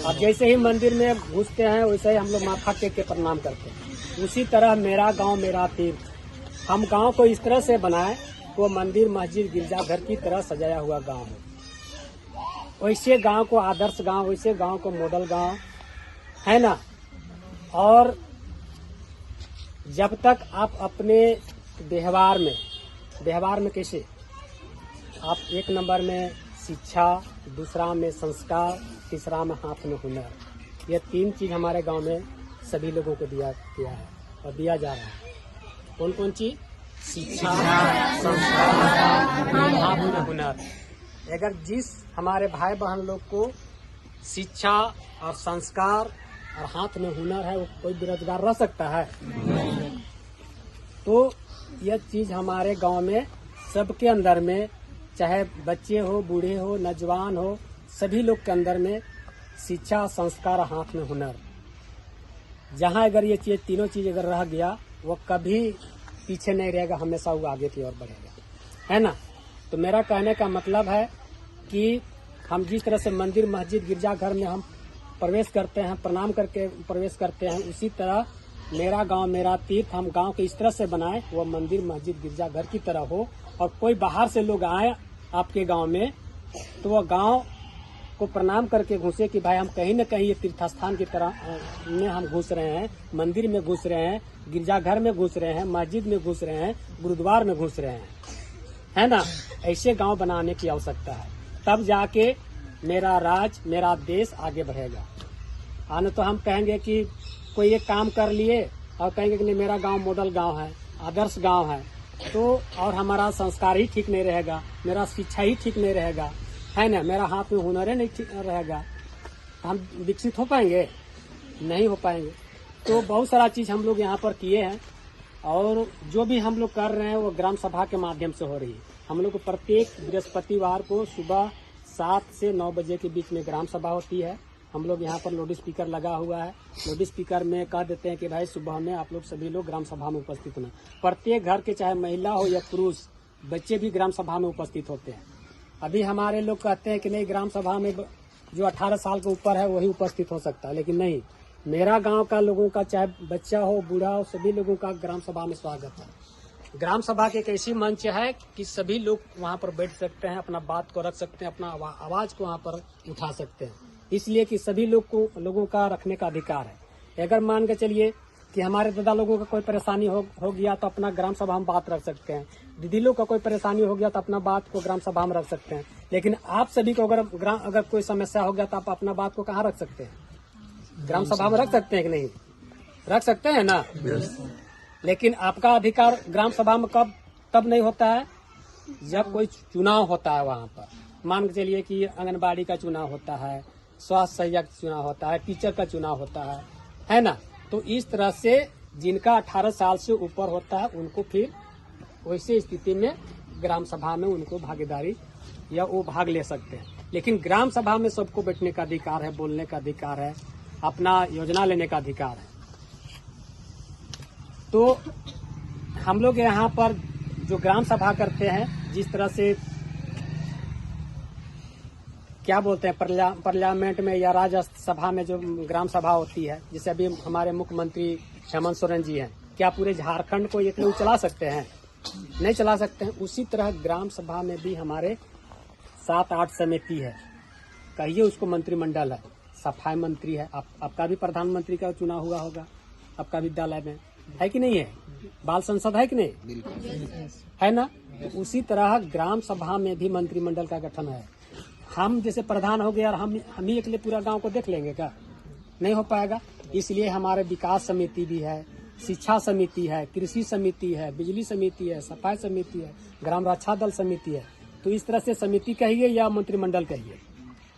अब जैसे ही मंदिर में घुसते हैं वैसे ही हम लोग माथा टेक के प्रणाम करते हैं। उसी तरह मेरा गांव मेरा तीर्थ, हम गांव को इस तरह से बनाए वो मंदिर मस्जिद गिरजाघर की तरह सजाया हुआ गांव है। वैसे गांव को आदर्श गांव, वैसे गांव को मॉडल गांव है ना। और जब तक आप अपने व्यवहार में कैसे आप एक नंबर में शिक्षा, दूसरा में संस्कार, तीसरा में हाथ में हुनर, ये 3 चीज हमारे गांव में सभी लोगों को दिया है और दिया जा रहा है। कौन कौन चीज? शिक्षा, संस्कार, हाथ में हुनर। अगर जिस हमारे भाई बहन लोग को शिक्षा और संस्कार और हाथ में हुनर है, वो कोई बेरोजगार रह सकता है? तो यह चीज हमारे गांव में सबके अंदर में, चाहे बच्चे हो, बूढ़े हो, नौजवान हो, सभी लोग के अंदर में शिक्षा, संस्कार, हाथ में हुनर, जहां अगर ये चीज तीनों चीज अगर रह गया, वो कभी पीछे नहीं रहेगा, हमेशा वो आगे की ओर बढ़ेगा, है ना। तो मेरा कहने का मतलब है कि हम जिस तरह से मंदिर मस्जिद गिरजाघर में हम प्रवेश करते हैं, प्रणाम करके प्रवेश करते हैं, उसी तरह मेरा गांव मेरा तीर्थ हम गांव को इस तरह से बनाए वो मंदिर मस्जिद गिरजाघर की तरह हो। और कोई बाहर से लोग आए आपके गांव में तो वो गांव को प्रणाम करके घुसे कि भाई हम कहीं न कहीं ये तीर्थ स्थान की तरह में हम घुस रहे हैं, मंदिर में घुस रहे हैं, गिरजाघर में घुस रहे हैं, मस्जिद में घुस रहे हैं, गुरुद्वार में घुस रहे हैं, है ना। ऐसे गांव बनाने की आवश्यकता है, तब जाके मेरा राज मेरा देश आगे बढ़ेगा। आने तो हम कहेंगे कि कोई एक काम कर लिए और कहेंगे कि नहीं मेरा गांव मॉडल गांव है, आदर्श गांव है, तो और हमारा संस्कार ही ठीक नहीं रहेगा, मेरा शिक्षा ही ठीक नहीं रहेगा, है ना, मेरा हाथ में हुनर नहीं ठीक रहेगा, हम विकसित हो पाएंगे? नहीं हो पाएंगे। तो बहुत सारा चीज हम लोग यहाँ पर किए हैं और जो भी हम लोग कर रहे हैं वो ग्राम सभा के माध्यम से हो रही है। हम लोग को प्रत्येक बृहस्पतिवार को सुबह 7 से 9 बजे के बीच में ग्राम सभा होती है। हम लोग यहाँ पर लाउड स्पीकर लगा हुआ है, लाउड स्पीकर में कह देते हैं कि भाई सुबह में आप लोग सभी लोग ग्राम सभा में उपस्थित होना। प्रत्येक घर के चाहे महिला हो या पुरुष, बच्चे भी ग्राम सभा में उपस्थित होते हैं। अभी हमारे लोग कहते हैं कि नहीं ग्राम सभा में जो 18 साल के ऊपर है वही उपस्थित हो सकता है, लेकिन नहीं, मेरा गांव का लोगों का चाहे बच्चा हो बूढ़ा हो सभी लोगों का ग्राम सभा में स्वागत है। ग्राम सभा की एक ऐसी मंच है कि सभी लोग वहाँ पर बैठ सकते हैं, अपना बात को रख सकते हैं, अपना आवाज को वहाँ पर उठा सकते हैं, इसलिए कि सभी लोगों का रखने का अधिकार है। अगर मान के चलिए कि हमारे दादा लोगों का कोई परेशानी हो गया तो अपना ग्राम सभा में बात रख सकते हैं, दीदी लोग का कोई परेशानी हो गया तो अपना बात को ग्राम सभा में रख सकते हैं, लेकिन आप सभी को अगर कोई समस्या हो गया तो आप अपना बात को कहाँ रख सकते हैं? ग्राम सभा में रख सकते हैं कि नहीं? रख सकते हैं ना। लेकिन आपका अधिकार ग्राम सभा में तब नहीं होता है जब कोई चुनाव होता है। वहाँ पर मान के चलिए कि आंगनबाड़ी का चुनाव होता है, स्वास्थ्य सहायक चुनाव होता है, टीचर का चुनाव होता है ना। तो इस तरह से जिनका 18 साल से ऊपर होता है उनको फिर वैसे स्थिति में ग्राम सभा में उनको भागीदारी या वो भाग ले सकते हैं। लेकिन ग्राम सभा में सबको बैठने का अधिकार है, बोलने का अधिकार है, अपना योजना लेने का अधिकार है। तो हम लोग यहाँ पर जो ग्राम सभा करते हैं, जिस तरह से क्या बोलते हैं पार्लियामेंट में या राज्यसभा में जो ग्राम सभा होती है, जैसे अभी हमारे मुख्यमंत्री हेमंत सोरेन जी हैं, क्या पूरे झारखंड को एक लोग चला सकते हैं? नहीं चला सकते हैं। उसी तरह ग्राम सभा में भी हमारे 7-8 समिति है, कहिए उसको मंत्रिमंडल है, सफाई मंत्री है, आपका भी प्रधानमंत्री का चुनाव हुआ होगा आपका विद्यालय में, है कि नहीं है? बाल संसद है कि नहीं? है ना। तो उसी तरह ग्राम सभा में भी मंत्रिमंडल का गठन है। हम जैसे प्रधान हो गया और हम ही अकेले पूरा गांव को देख लेंगे क्या? नहीं हो पाएगा। इसलिए हमारे विकास समिति भी है, शिक्षा समिति है, कृषि समिति है, बिजली समिति है, सफाई समिति है, ग्राम रक्षा दल समिति है। तो इस तरह से समिति कहिए या मंत्रिमंडल कहिए।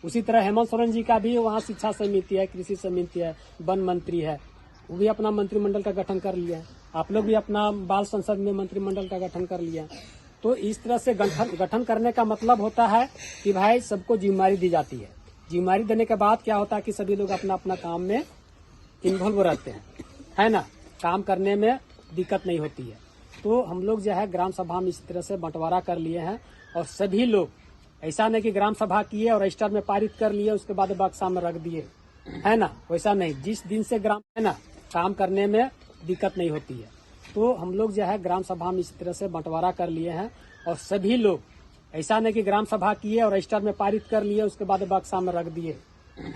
उसी तरह हेमंत सोरेन जी का भी वहाँ शिक्षा समिति है, कृषि समिति है, वन मंत्री है, वो भी अपना मंत्रिमंडल का गठन कर लिया है। आप लोग भी अपना बाल संसद में मंत्रिमंडल का गठन कर लिया। तो इस तरह से गठन करने का मतलब होता है कि भाई सबको जिम्मेदारी दी जाती है। जिम्मेदारी देने के बाद क्या होता है कि सभी लोग अपना अपना काम में इन्वॉल्व रहते हैं, है ना, काम करने में दिक्कत नहीं होती है। तो हम लोग जो है ग्राम सभा में इस तरह से बंटवारा कर लिए हैं और सभी लोग ऐसा नहीं कि ग्राम सभा किए और रजिस्टर में पारित कर लिए उसके बाद बक्सा में रख दिए, है ना, वैसा नहीं। जिस दिन से ग्राम है ना काम करने में दिक्कत नहीं होती है, तो हम लोग जो है ग्राम सभा में इस तरह से बंटवारा कर लिए हैं। और सभी लोग ऐसा नहीं कि ग्राम सभा किए और रजिस्टर में पारित कर लिए उसके बाद बक्सा में रख दिए,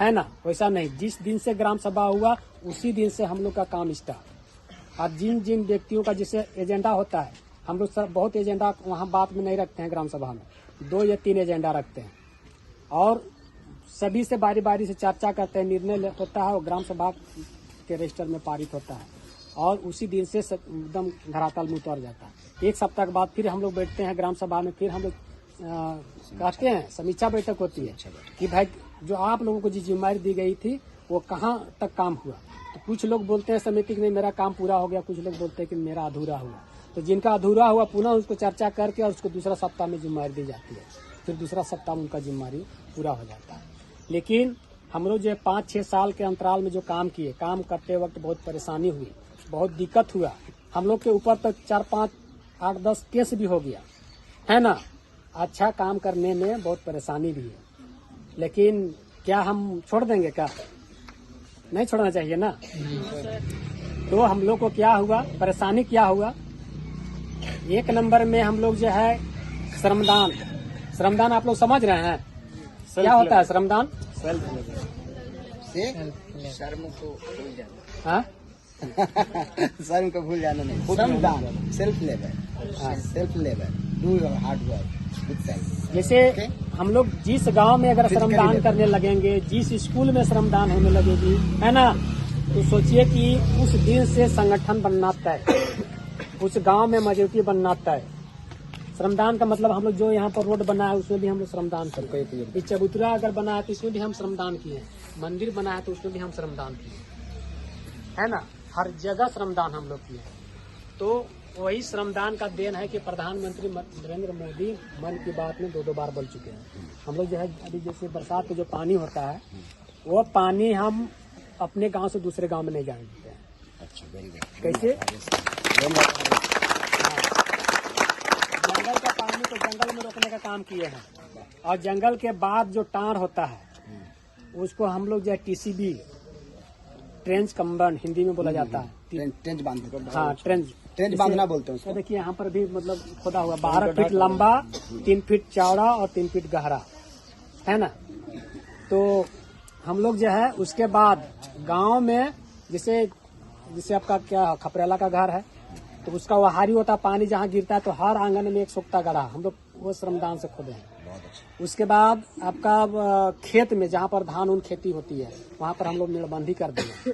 है ना, वैसा नहीं। जिस दिन से ग्राम सभा हुआ उसी दिन से हम लोग का काम स्टार्ट। और जिन जिन व्यक्तियों का जैसे एजेंडा होता है, हम लोग सब बहुत एजेंडा वहाँ बात में नहीं रखते हैं, ग्राम सभा में 2 या 3 एजेंडा रखते हैं और सभी से बारी बारी से चर्चा करते हैं, निर्णय होता है और ग्राम सभा के रजिस्टर में पारित होता है और उसी दिन से एकदम धरातल में उतर जाता है। 1 सप्ताह के बाद फिर हम लोग बैठते हैं ग्राम सभा में, फिर हम लोग कहते हैं, समीक्षा बैठक होती है कि भाई जो आप लोगों को जिस जिम्मेदारी दी गई थी वो कहाँ तक काम हुआ। तो कुछ लोग बोलते हैं समिति में मेरा काम पूरा हो गया, कुछ लोग बोलते हैं कि मेरा अधूरा हुआ। तो जिनका अधूरा हुआ पुनः उसको चर्चा करके और उसको दूसरा सप्ताह में जिम्मेदारी दी जाती है, फिर दूसरा सप्ताह में उनका जिम्मेदारी पूरा हो जाता है। लेकिन हम लोग जो 5-6 साल के अंतराल में जो काम किए, काम करते वक्त बहुत परेशानी हुई, बहुत दिक्कत हुआ। हम लोग के ऊपर तक 4, 5, 8, 10 केस भी हो गया, है ना। अच्छा काम करने में बहुत परेशानी भी है, लेकिन क्या हम छोड़ देंगे? क्या नहीं छोड़ना चाहिए ना। तो हम लोग को क्या हुआ, परेशानी क्या हुआ, 1 नंबर में हम लोग जो है श्रमदान आप लोग समझ रहे हैं क्या होता है श्रमदान? शर्म को भूल जाना। हाँ शर्म को भूल जाना नहीं, श्रमदान, self labour, do your hard work. जैसे हम लोग जिस गांव में अगर श्रमदान करने लगेंगे, जिस स्कूल में श्रमदान होने लगेगी, है ना, तो सोचिए कि उस दिन से संगठन बनना तय, उस गांव में मजबूती बनना तय। श्रमदान का मतलब हम लोग जो यहाँ पर रोड बना है उसमें भी हम लोग श्रमदान करते। चबूतरा अगर बना है तो इसमें भी हम श्रमदान किए, मंदिर बना है तो उसमें भी हम श्रमदान किए, है ना। हर जगह श्रमदान हम लोग किए। तो वही श्रमदान का देन है कि प्रधानमंत्री नरेंद्र मोदी मन की बात में 2-2 बार बोल चुके हैं। हम लोग जो है अभी जैसे बरसात का जो पानी होता है वो पानी हम अपने गांव से दूसरे गांव में नहीं जाने देते हैं। अच्छा, वेरी गुड। कैसे? जंगल का पानी को जंगल में रोकने का काम किए हैं। और जंगल के बाद जो टार होता है उसको हम लोग जो है TCB, ट्रेंच कम्बन हिंदी में बोला जाता है। ट्रेंच बांधते, हाँ, ट्रेंच बांधना बोलते हैं उसको। देखिए यहाँ पर भी मतलब खोदा हुआ 12 फीट लंबा, 3 फीट चौड़ा और 3 फीट गहरा, है ना। तो हम लोग जो है उसके बाद गांव में जैसे आपका क्या खपरेला का घर है तो उसका वहारी होता, पानी जहाँ गिरता है तो हर आंगन में एक सोख्ता गड़ा हम लोग वो श्रमदान से खोदे हैं। उसके बाद आपका खेत में जहाँ पर धान खेती होती है वहाँ पर हम लोग मेड़बंदी कर दिए।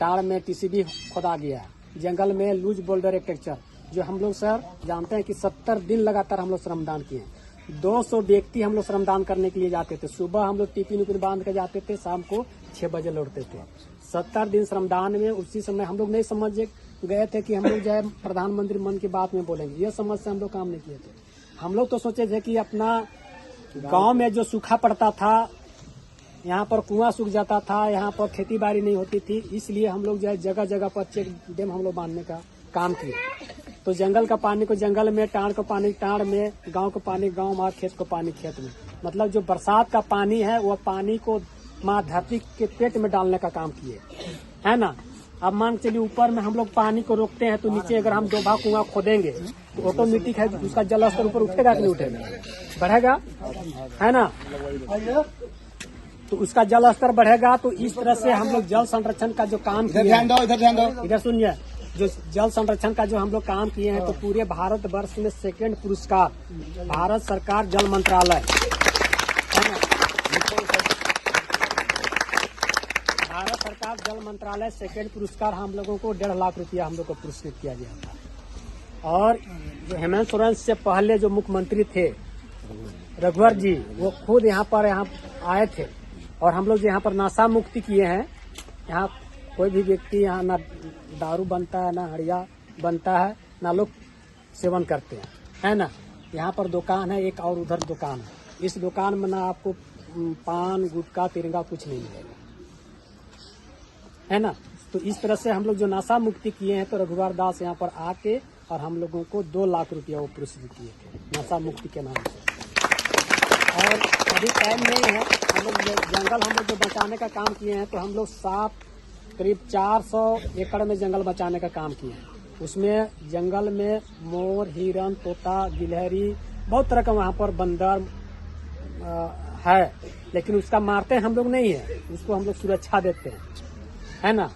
टाड़ में TCB खोदा गया। जंगल में लूज बोल्डर टेक्चर जो हम लोग सर जानते हैं कि 70 दिन लगातार हम लोग श्रमदान किए। 200 व्यक्ति हम लोग श्रमदान करने के लिए जाते थे। सुबह हम लोग टिफिन उपिन बांध के जाते थे, शाम को 6 बजे लौटते थे। 70 दिन श्रमदान में उसी समय हम लोग नहीं समझ गए थे कि हम लोग जो है प्रधानमंत्री मन की बात में बोलेंगे, ये समझ से हम लोग काम नहीं किए थे। हम लोग तो सोचे थे कि अपना गांव में जो सूखा पड़ता था, यहाँ पर कुआं सूख जाता था, यहाँ पर खेती बाड़ी नहीं होती थी, इसलिए हम लोग जो है जगह जगह पर चेक डैम हम लोग बांधने का काम किए। तो जंगल का पानी को जंगल में, टाड़ को पानी टाड़ में, गांव को पानी गांव में, खेत को पानी खेत में। मतलब जो बरसात का पानी है वह पानी को माँ धरती के पेट में डालने का काम किए, है ना। अब मान चलिए ऊपर में हम लोग पानी को रोकते हैं तो नीचे अगर हम 2 भाग कुआं खोदेंगे तो ऑटोमेटिक है उसका जल स्तर ऊपर उठेगा कि नहीं उठेगा, बढ़ेगा, है ना। तो उसका जल स्तर बढ़ेगा। तो इस तरह से हम लोग जल संरक्षण का जो काम किए, इधर सुनिए, जो जल संरक्षण का जो हम लोग काम किए हैं तो पूरे भारत वर्ष में 2nd पुरस्कार भारत सरकार जल मंत्रालय, है ना, भारत सरकार जल मंत्रालय 2nd पुरस्कार हम लोगों को 1.5 लाख रुपया हम लोग को पुरस्कृत किया गया था। और जो हेमंत सोरेन से पहले जो मुख्यमंत्री थे रघुवर जी, वो खुद यहाँ आए थे और हम लोग जो यहाँ पर नशा मुक्ति किए हैं। यहाँ कोई भी व्यक्ति यहाँ ना दारू बनता है, ना हड़िया बनता है, ना लोग सेवन करते हैं, है ना। यहाँ पर दुकान है एक और उधर दुकान है। इस दुकान में ना आपको पान गुटखा तिरंगा कुछ नहीं मिलेगा, है ना। तो इस तरह से हम लोग जो नशा मुक्ति किए हैं तो रघुवर दास यहाँ पर आके और हम लोगों को 2 लाख रुपया वो पुरस्कृत किए थे नशा मुक्ति के नाम से। और अभी टाइम नहीं है हम लोग जंगल हम लोग जो बचाने का काम किए हैं, तो हम लोग करीब 400 एकड़ में जंगल बचाने का काम किए हैं। उसमें जंगल में मोर, हिरन, तोता, गिलहरी, बहुत तरह का वहाँ पर बंदर है, लेकिन उसका मारते हम लोग नहीं है, उसको हम लोग सुरक्षा देते हैं, है ना।